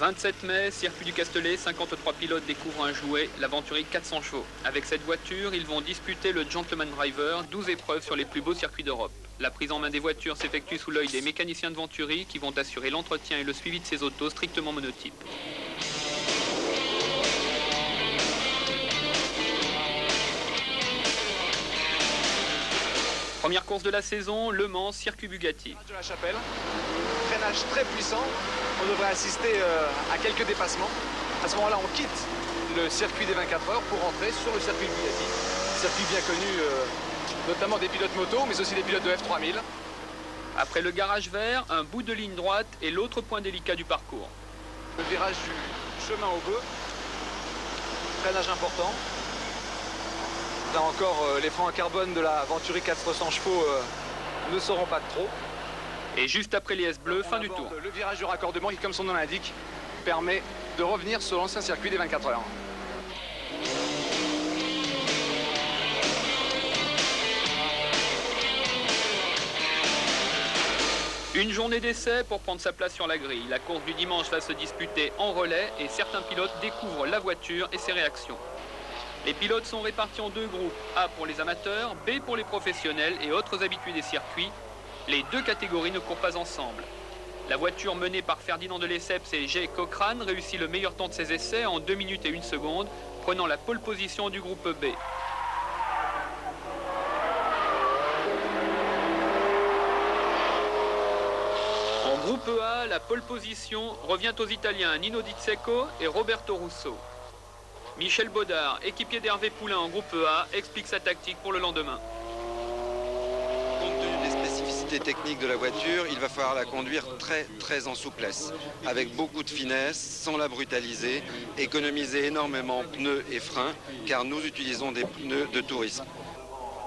27 mai, circuit du Castellet, 53 pilotes découvrent un jouet, la Venturi 400 chevaux. Avec cette voiture, ils vont disputer le Gentleman Driver, 12 épreuves sur les plus beaux circuits d'Europe. La prise en main des voitures s'effectue sous l'œil des mécaniciens de Venturi qui vont assurer l'entretien et le suivi de ces autos strictement monotypes. Première course de la saison, Le Mans, circuit Bugatti. De la Chapelle, freinage très puissant, on devrait assister à quelques dépassements. À ce moment-là, on quitte le circuit des 24 heures pour rentrer sur le circuit Bugatti. Circuit bien connu, notamment des pilotes moto, mais aussi des pilotes de F3000. Après le garage vert, un bout de ligne droite et l'autre point délicat du parcours. Le virage du chemin au bœuf, freinage important. Là encore, les freins en carbone de la Venturi 400 chevaux ne seront pas de trop. Et juste après les S bleus, fin du tour. Le virage du raccordement qui, comme son nom l'indique, permet de revenir sur l'ancien circuit des 24 heures. Une journée d'essai pour prendre sa place sur la grille. La course du dimanche va se disputer en relais et certains pilotes découvrent la voiture et ses réactions. Les pilotes sont répartis en deux groupes, A pour les amateurs, B pour les professionnels et autres habitués des circuits. Les deux catégories ne courent pas ensemble. La voiture menée par Ferdinand de Lesseps et Jay Cochrane réussit le meilleur temps de ses essais en 2 minutes et 1 seconde, prenant la pole position du groupe B. En groupe A, la pole position revient aux Italiens Nino Di Cecco et Roberto Russo. Michel Baudard, équipier d'Hervé Poulain en groupe A, explique sa tactique pour le lendemain. Compte tenu des spécificités techniques de la voiture, il va falloir la conduire très en souplesse, avec beaucoup de finesse, sans la brutaliser, économiser énormément pneus et freins, car nous utilisons des pneus de tourisme.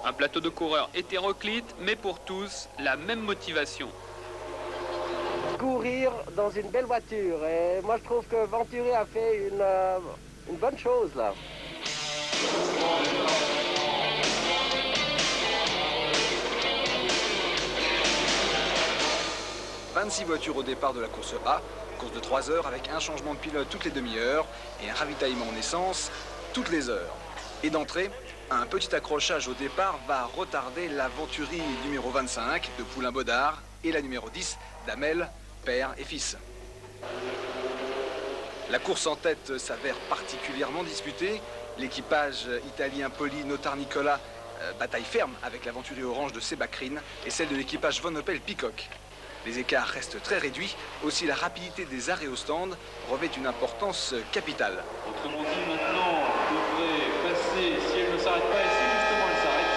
Un plateau de coureurs hétéroclite, mais pour tous, la même motivation. Courir dans une belle voiture, et moi je trouve que Venturi a fait une bonne chose là. 26 voitures au départ de la course A, course de 3 heures avec un changement de pilote toutes les demi-heures et un ravitaillement en essence toutes les heures. Et d'entrée, un petit accrochage au départ va retarder la Venturi numéro 25 de Poulain-Baudard et la numéro 10 d'Amel, père et fils. La course en tête s'avère particulièrement disputée. L'équipage italien Poli Notar Nicola bataille ferme avec la Venturi orange de Sébacrine et celle de l'équipage Von Opel Peacock. Les écarts restent très réduits, aussi la rapidité des arrêts au stand revêt une importance capitale. Autrement dit, maintenant, devrait passer, si elle ne s'arrête pas, et si justement elle s'arrête.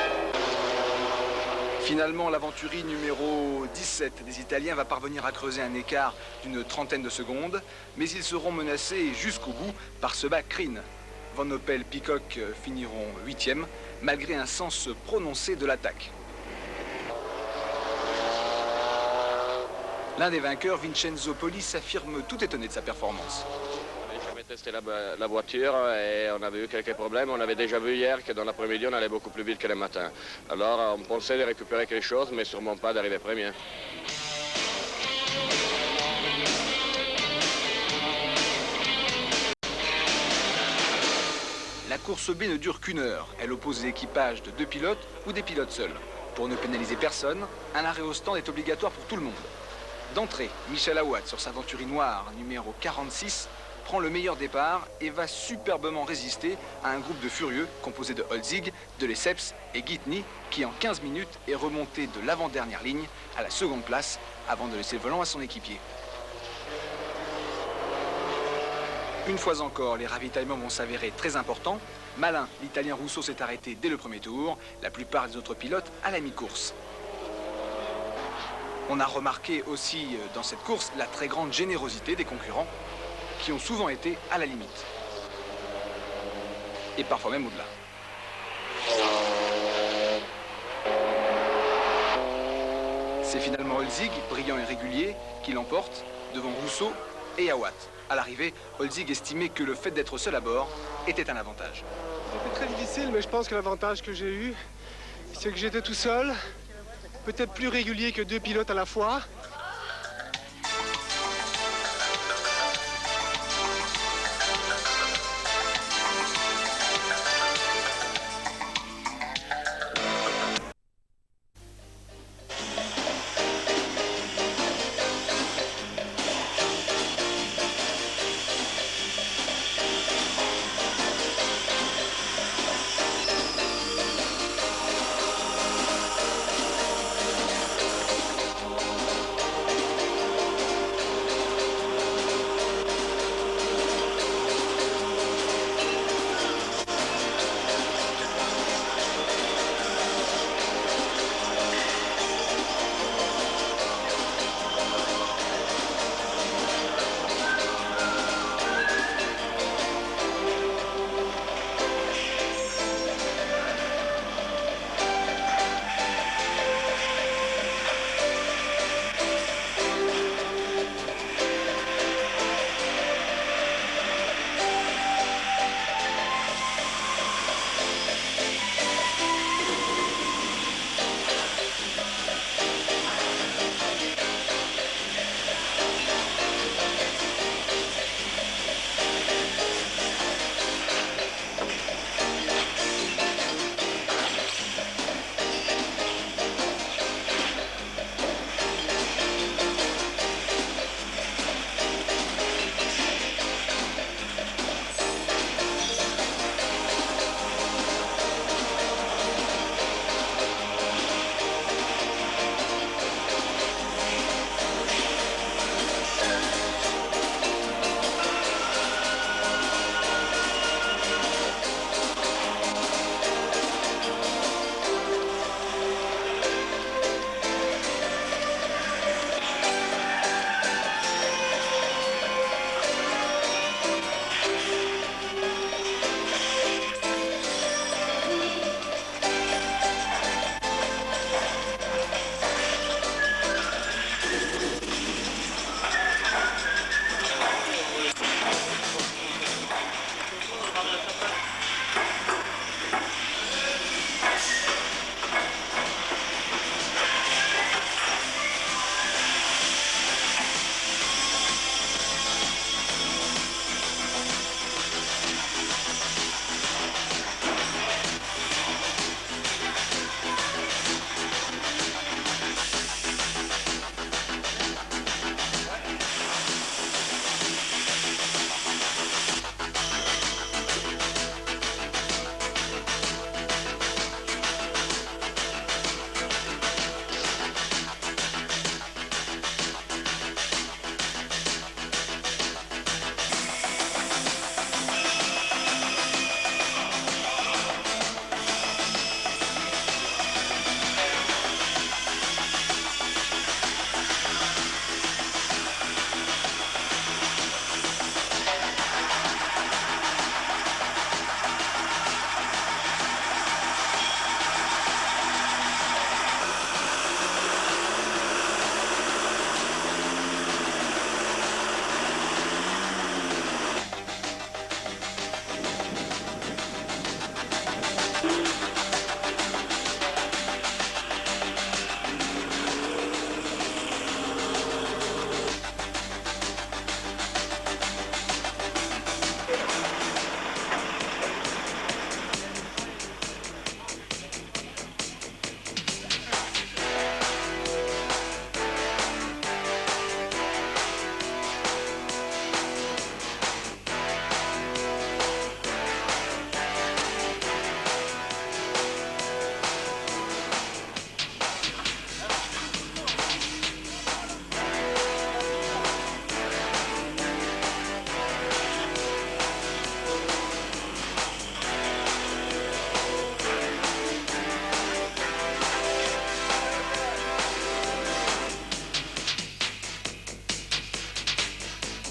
Finalement, la Venturi numéro 17 des Italiens va parvenir à creuser un écart d'une trentaine de secondes, mais ils seront menacés jusqu'au bout par ce Sébacrine. Von Opel Peacock finiront 8e, malgré un sens prononcé de l'attaque. L'un des vainqueurs, Vincenzo Poli, s'affirme tout étonné de sa performance. On n'avait jamais testé la voiture et on avait eu quelques problèmes. On avait déjà vu hier que dans l'après-midi, on allait beaucoup plus vite que le matin. Alors on pensait de récupérer quelque chose, mais sûrement pas d'arriver premier. La course B ne dure qu'une heure. Elle oppose les équipages de 2 pilotes ou des pilotes seuls. Pour ne pénaliser personne, un arrêt au stand est obligatoire pour tout le monde. D'entrée, Michel Aouad, sur sa Venturi noire, numéro 46, prend le meilleur départ et va superbement résister à un groupe de furieux composé de Holzig, de Lesseps et Guitny, qui en 15 minutes est remonté de l'avant-dernière ligne à la seconde place avant de laisser le volant à son équipier. Une fois encore, les ravitaillements vont s'avérer très importants. Malin, l'Italien Russo s'est arrêté dès le premier tour, la plupart des autres pilotes à la mi-course. On a remarqué aussi dans cette course la très grande générosité des concurrents qui ont souvent été à la limite. Et parfois même au-delà. C'est finalement Holzig, brillant et régulier, qui l'emporte devant Russo et Aouad. À l'arrivée, Holzig estimait que le fait d'être seul à bord était un avantage. C'était très difficile, mais je pense que l'avantage que j'ai eu, c'est que j'étais tout seul, peut-être plus régulier que 2 pilotes à la fois.